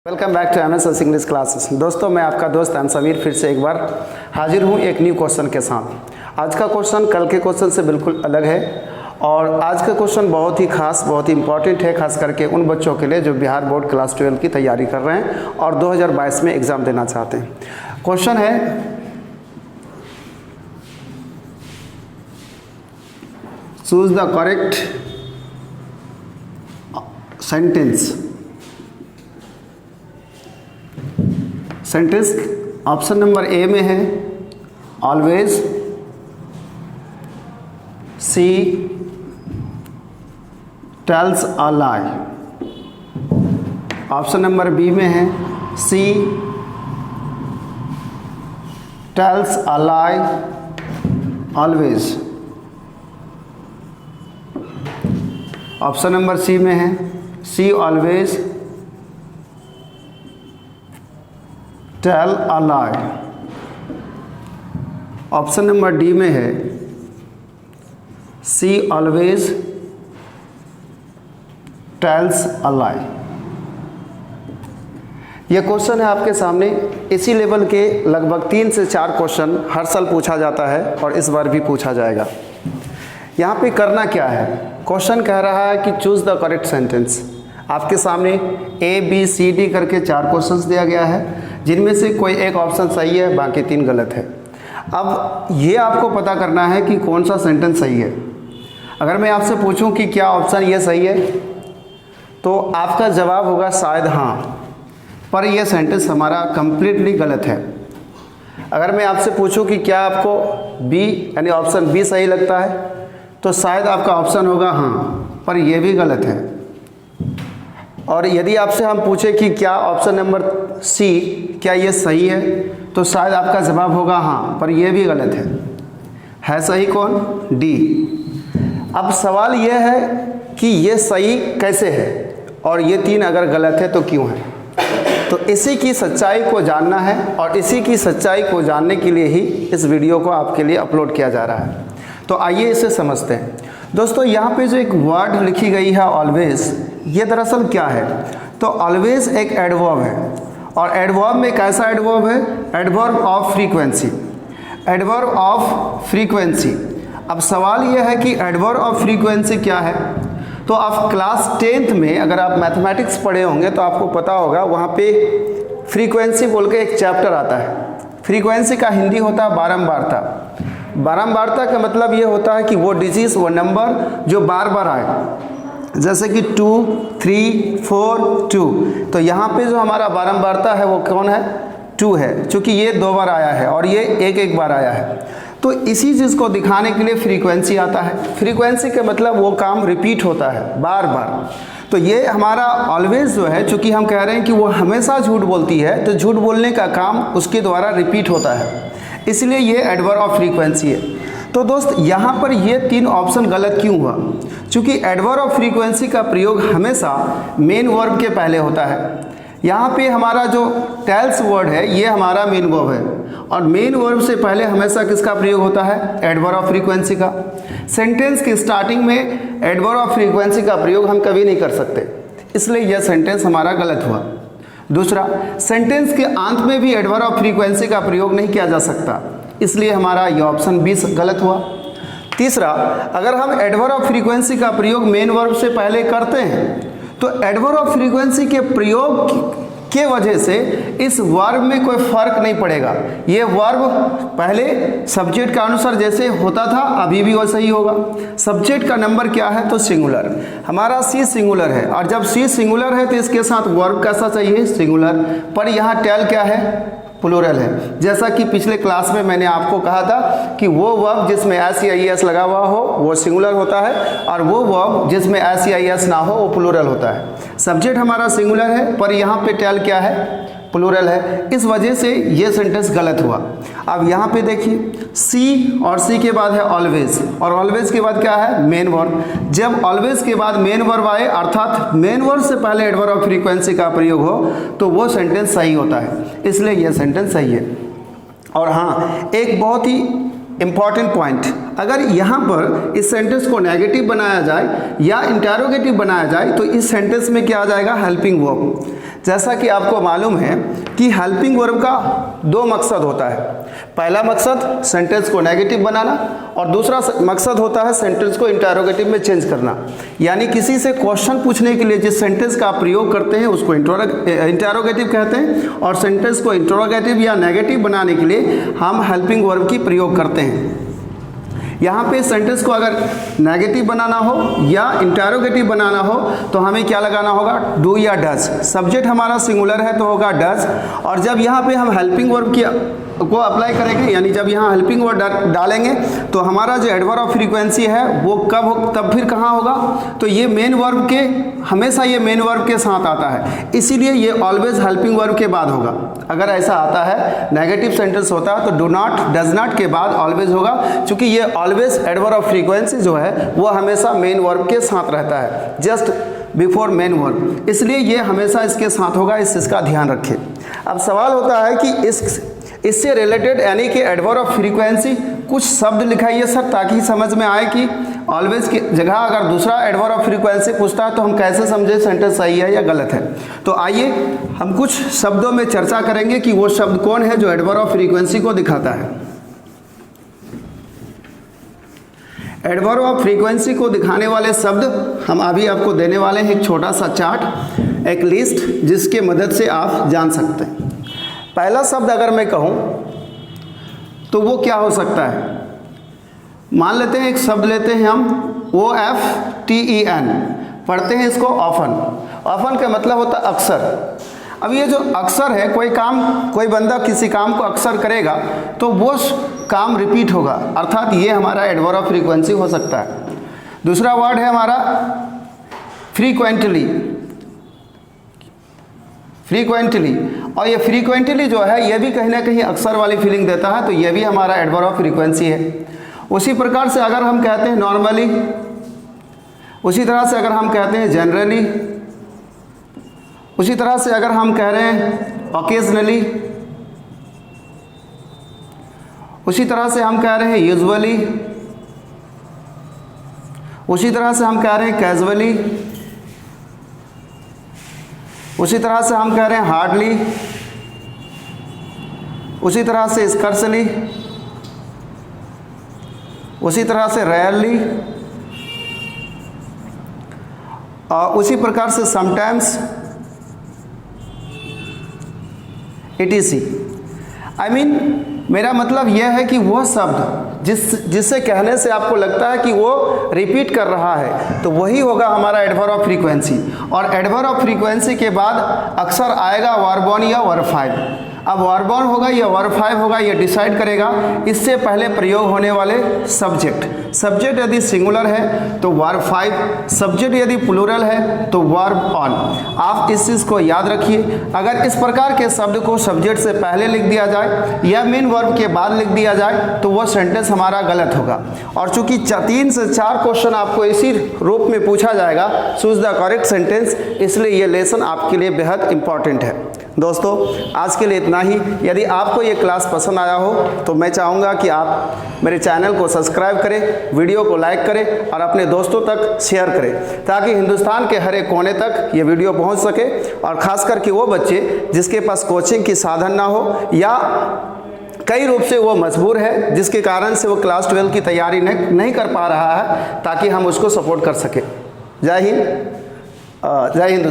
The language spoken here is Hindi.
Welcome back to MS English classes. दोस्तों, मैं आपका दोस्त एम समीर फिर से एक बार हाजिर हूँ एक न्यू क्वेश्चन के साथ। आज का क्वेश्चन कल के क्वेश्चन से बिल्कुल अलग है और आज का क्वेश्चन बहुत ही खास, बहुत ही इंपॉर्टेंट है, खास करके उन बच्चों के लिए जो बिहार बोर्ड क्लास 12 की तैयारी कर रहे हैं और 2022 में एग्ज़ाम देना चाहते हैं। क्वेश्चन है, choose the correct sentence. Sentence option number A में है always, she tells a lie. Option number B में है she tells a lie always. Option number C में है she always tell a lie. Option number D में है सी ऑलवेज टेल्स अ लाई। यह क्वेश्चन है आपके सामने। इसी लेवल के लगभग 3 से 4 क्वेश्चन हर साल पूछा जाता है और इस बार भी पूछा जाएगा। यहाँ पे करना क्या है, क्वेश्चन कह रहा है कि चूज द करेक्ट सेंटेंस। आपके सामने ए बी सी डी करके 4 क्वेश्चंस दिया गया है, जिनमें से कोई एक ऑप्शन सही है, बाकी 3 गलत है। अब ये आपको पता करना है कि कौन सा सेंटेंस सही है। अगर मैं आपसे पूछूं कि क्या ऑप्शन ये सही है, तो आपका जवाब होगा शायद हाँ, पर यह सेंटेंस हमारा कंप्लीटली गलत है। अगर मैं आपसे पूछूं कि क्या आपको बी यानी ऑप्शन बी सही लगता है, तो शायद आपका ऑप्शन होगा हाँ, पर यह भी गलत है। और यदि आपसे हम पूछे कि क्या ऑप्शन नंबर सी क्या ये सही है, तो शायद आपका जवाब होगा हाँ, पर यह भी गलत है सही कौन? डी। अब सवाल यह है कि ये सही कैसे है और ये 3 अगर गलत है तो क्यों है। तो इसी की सच्चाई को जानना है और इसी की सच्चाई को जानने के लिए ही इस वीडियो को आपके लिए अपलोड किया जा रहा है। तो आइए इसे समझते हैं। दोस्तों, यहाँ पे जो एक वर्ड लिखी गई है ऑलवेज, ये दरअसल क्या है? तो ऑलवेज एक एडवर्ब है और एडवर्ब में कैसा एडवर्ब है? Adverb of frequency. Adverb of frequency. अब सवाल यह है कि एडवर्ब ऑफ फ्रीक्वेंसी क्या है? तो आप क्लास 10th में अगर आप मैथमेटिक्स पढ़े होंगे तो आपको पता होगा, वहाँ पे फ्रीक्वेंसी बोल के एक चैप्टर आता है। फ्रीक्वेंसी का हिंदी होता है बारंबारता। बारंबारता का मतलब ये होता है कि वो डिजिट, वो नंबर जो बार बार आए, जैसे कि 2, 3, 4, 2। तो यहाँ पे जो हमारा बारंबारता है वो कौन है? 2 है, क्योंकि ये 2 बार आया है और ये एक बार आया है। तो इसी चीज़ को दिखाने के लिए फ्रीक्वेंसी आता है। फ्रीक्वेंसी का मतलब वो काम रिपीट होता है बार बार। तो ये हमारा ऑलवेज जो है, चूँकि हम कह रहे हैं कि वो हमेशा झूठ बोलती है, तो झूठ बोलने का काम उसके द्वारा रिपीट होता है, इसलिए ये एडवर्ब ऑफ फ्रीक्वेंसी है। तो दोस्त, यहाँ पर ये 3 ऑप्शन गलत क्यों हुआ? क्योंकि एडवर्ब ऑफ फ्रीक्वेंसी का प्रयोग हमेशा मेन वर्ब के पहले होता है। यहाँ पे हमारा जो टेल्स वर्ड है ये हमारा मेन वर्ब है और मेन वर्ब से पहले हमेशा किसका प्रयोग होता है? एडवर्ब ऑफ फ्रीक्वेंसी का। सेंटेंस की स्टार्टिंग में एडवर्ब ऑफ फ्रीक्वेंसी का प्रयोग हम कभी नहीं कर सकते, इसलिए यह सेंटेंस हमारा गलत हुआ। दूसरा, सेंटेंस के अंत में भी एडवर्ब ऑफ फ्रीक्वेंसी का प्रयोग नहीं किया जा सकता, इसलिए हमारा यह ऑप्शन 20 गलत हुआ। तीसरा, अगर हम एडवर्ब ऑफ फ्रीक्वेंसी का प्रयोग मेन वर्ब से पहले करते हैं तो एडवर्ब ऑफ फ्रीक्वेंसी के प्रयोग के वजह से इस वर्ब में कोई फर्क नहीं पड़ेगा। ये वर्ब पहले सब्जेक्ट का अनुसार जैसे होता था अभी भी वैसा ही होगा। सब्जेक्ट का नंबर क्या है? तो सिंगुलर। हमारा सी सिंगुलर है और जब सी सिंगुलर है तो इसके साथ वर्ब कैसा चाहिए? सिंगुलर। पर यहाँ टेल क्या है? प्लूरल है। जैसा कि पिछले क्लास में मैंने आपको कहा था कि वो वर्ब जिसमें एस या ई एस लगा हुआ हो वो सिंगुलर होता है और वो वर्ब जिसमें एस या ई एस ना हो वो प्लूरल होता है। सब्जेक्ट हमारा सिंगुलर है पर यहाँ पे टेल क्या है? प्लूरल है। इस वजह से ये सेंटेंस गलत हुआ। अब यहाँ पे देखिए, सी और सी के बाद है ऑलवेज और ऑलवेज के बाद क्या है? Main verb. जब ऑलवेज के बाद मेन वर्ब आए, अर्थात मेन वर्ब से पहले एडवर्ब ऑफ फ्रीक्वेंसी का प्रयोग हो, तो वो सेंटेंस सही होता है, इसलिए यह सेंटेंस सही है। और हाँ, एक बहुत ही इम्पॉर्टेंट पॉइंट अगर यहाँ पर इस सेंटेंस को नेगेटिव बनाया जाए या इंटरोगेटिव बनाया जाए तो इस सेंटेंस में क्या आ जाएगा, हेल्पिंग वर्ब। जैसा कि आपको मालूम है कि हेल्पिंग वर्ब का दो मकसद होता है। पहला मकसद सेंटेंस को नेगेटिव बनाना और दूसरा मकसद होता है सेंटेंस को इंटरोगेटिव में चेंज करना। यानी किसी से क्वेश्चन पूछने के लिए जिस सेंटेंस का आप प्रयोग करते हैं उसको इंटरोगेटिव कहते हैं, और सेंटेंस को इंटरोगेटिव या नेगेटिव बनाने के लिए हम हेल्पिंग वर्ब की प्रयोग करते हैं। यहाँ पे सेंटेंस को अगर नेगेटिव बनाना हो या इंटरोगेटिव बनाना हो तो हमें क्या लगाना होगा, डू या डज। सब्जेक्ट हमारा सिंगुलर है तो होगा डज, और जब यहाँ पे हम हेल्पिंग वर्ब को अप्लाई करेंगे, यानी जब यहाँ हेल्पिंग वर्ड डालेंगे तो हमारा जो एडवर्ब ऑफ फ्रीक्वेंसी है वो कब हो, तब फिर कहाँ होगा, तो ये मेन वर्ब के, हमेशा ये मेन वर्ब के साथ आता है, इसीलिए ये ऑलवेज हेल्पिंग वर्ब के बाद होगा। अगर ऐसा आता है नेगेटिव सेंटेंस होता है तो डू नॉट, डज नॉट के बाद ऑलवेज होगा, क्योंकि ये ऑलवेज एडवर्ब ऑफ फ्रीक्वेंसी जो है वो हमेशा मेन वर्ब के साथ रहता है, जस्ट बिफोर मेन वर्ब, इसलिए ये हमेशा इसके साथ होगा, इसका ध्यान रखें। अब सवाल होता है कि इससे रिलेटेड यानी कि एडवर्ब ऑफ फ्रीक्वेंसी कुछ शब्द लिखाइए सर, ताकि समझ में आए कि ऑलवेज की जगह अगर दूसरा एडवर्ब ऑफ फ्रीक्वेंसी पूछता है तो हम कैसे समझे सेंटेंस सही है या गलत है। तो आइए हम कुछ शब्दों में चर्चा करेंगे कि वो शब्द कौन है जो एडवर्ब ऑफ फ्रीक्वेंसी को दिखाता है। एडवर्ब ऑफ फ्रीक्वेंसी को दिखाने वाले शब्द हम अभी आपको देने वाले हैं, एक छोटा सा चार्ट, एक लिस्ट, जिसके मदद से आप जान सकते हैं। पहला शब्द अगर मैं कहूं तो वो क्या हो सकता है, मान लेते हैं एक शब्द लेते हैं हम OFTEN, पढ़ते हैं इसको ऑफन। ऑफन का मतलब होता है अक्सर। अब ये जो अक्सर है, कोई बंदा किसी काम को अक्सर करेगा तो वो काम रिपीट होगा, अर्थात ये हमारा एडवर्ब ऑफ फ्रीक्वेंसी हो सकता है। दूसरा वर्ड है हमारा फ्रीक्वेंटली, और ये फ्रीक्वेंटली जो है ये भी कहीं ना कहीं अक्सर वाली फीलिंग देता है, तो ये भी हमारा एडवर्ब ऑफ फ्रीक्वेंसी है। उसी प्रकार से अगर हम कहते हैं नॉर्मली, उसी तरह से अगर हम कहते हैं जनरली, उसी तरह से अगर हम कह रहे हैं ओकेजनली, उसी तरह से हम कह रहे हैं यूजुअली, उसी तरह से हम कह रहे हैं कैजुअली, उसी तरह से हम कह रहे हैं हार्डली, उसी तरह से स्कर्सली, उसी तरह से रेयरली, और उसी प्रकार से समटाइम्स, etc। आई मीन मेरा मतलब यह है कि वह शब्द जिससे कहने से आपको लगता है कि वो रिपीट कर रहा है तो वही होगा हमारा एडवर्ब ऑफ फ्रीक्वेंसी। और एडवर्ब ऑफ फ्रीक्वेंसी के बाद अक्सर आएगा वर्ब 1 या वर्ब 5। अब वर्ब 1 होगा या वर्ब 5 होगा ये डिसाइड करेगा इससे पहले प्रयोग होने वाले सब्जेक्ट यदि सिंगुलर है तो वर्ब 5, सब्जेक्ट यदि प्लूरल है तो वर्ब ऑन। आप इस चीज़ को याद रखिए। अगर इस प्रकार के शब्द को सब्जेक्ट से पहले लिख दिया जाए या मेन वर्ब के बाद लिख दिया जाए तो वह सेंटेंस हमारा गलत होगा। और चूंकि 3 से 4 क्वेश्चन आपको इसी रूप में पूछा जाएगा, चूज द करेक्ट सेंटेंस, इसलिए ये लेसन आपके लिए बेहद इंपॉर्टेंट है। दोस्तों आज के लिए इतना ही। यदि आपको ये क्लास पसंद आया हो तो मैं चाहूँगा कि आप मेरे चैनल को सब्सक्राइब करें, वीडियो को लाइक करें और अपने दोस्तों तक शेयर करें, ताकि हिंदुस्तान के हर एक कोने तक ये वीडियो पहुंच सके। और ख़ास करके वो बच्चे जिसके पास कोचिंग की साधन ना हो या कई रूप से वो मजबूर है, जिसके कारण से वो क्लास 12 की तैयारी नहीं कर पा रहा है, ताकि हम उसको सपोर्ट कर सकें। जय हिंद, जय हिंद।